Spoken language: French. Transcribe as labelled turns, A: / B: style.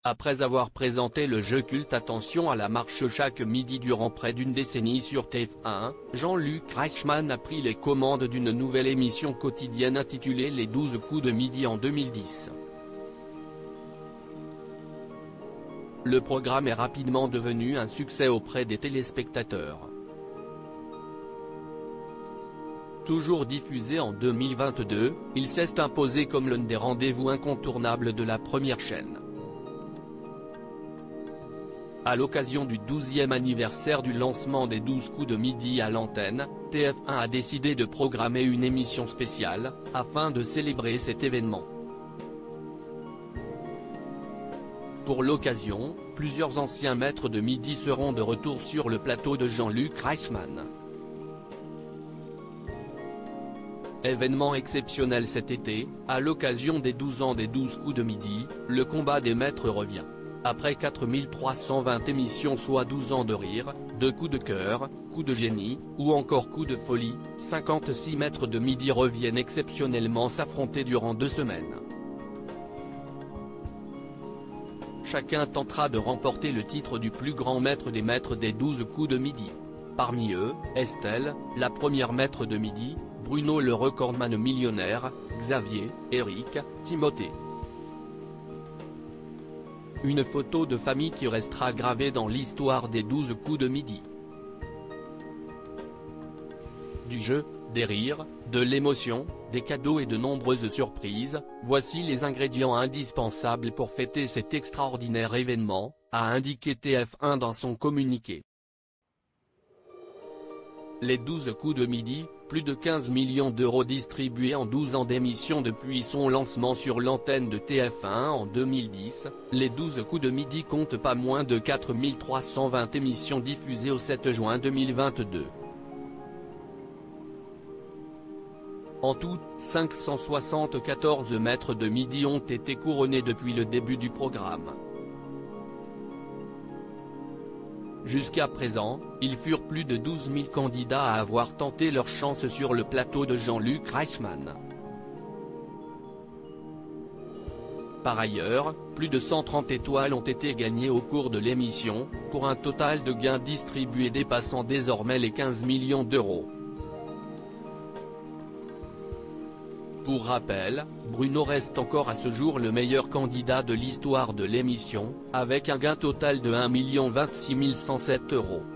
A: Après avoir présenté le jeu culte Attention à la marche chaque midi durant près d'une décennie sur TF1, Jean-Luc Reichmann a pris les commandes d'une nouvelle émission quotidienne intitulée Les 12 coups de midi en 2010. Le programme est rapidement devenu un succès auprès des téléspectateurs. Toujours diffusé en 2022, il s'est imposé comme l'un des rendez-vous incontournables de la première chaîne. À l'occasion du 12e anniversaire du lancement des 12 coups de midi à l'antenne, TF1 a décidé de programmer une émission spéciale, afin de célébrer cet événement. Pour l'occasion, plusieurs anciens maîtres de midi seront de retour sur le plateau de Jean-Luc Reichmann. Événement exceptionnel cet été, à l'occasion des 12 ans des 12 coups de midi, le combat des maîtres revient. Après 4320 émissions soit 12 ans de rire, de coups de cœur, coups de génie, ou encore coups de folie, 56 maîtres de midi reviennent exceptionnellement s'affronter durant 2 semaines. Chacun tentera de remporter le titre du plus grand maître des maîtres des 12 coups de midi. Parmi eux, Estelle, la première maître de midi, Bruno le recordman millionnaire, Xavier, Eric, Timothée. Une photo de famille qui restera gravée dans l'histoire des 12 coups de midi. Du jeu, des rires, de l'émotion, des cadeaux et de nombreuses surprises, voici les ingrédients indispensables pour fêter cet extraordinaire événement, a indiqué TF1 dans son communiqué. Les 12 coups de midi, plus de 15 millions d'euros distribués en 12 ans d'émission depuis son lancement sur l'antenne de TF1 en 2010, les 12 coups de midi comptent pas moins de 4320 émissions diffusées au 7 juin 2022. En tout, 574 maîtres de midi ont été couronnés depuis le début du programme. Jusqu'à présent, ils furent plus de 12 000 candidats à avoir tenté leur chance sur le plateau de Jean-Luc Reichmann. Par ailleurs, plus de 130 étoiles ont été gagnées au cours de l'émission, pour un total de gains distribués dépassant désormais les 15 millions d'euros. Pour rappel, Bruno reste encore à ce jour le meilleur candidat de l'histoire de l'émission, avec un gain total de 1 026 107 €.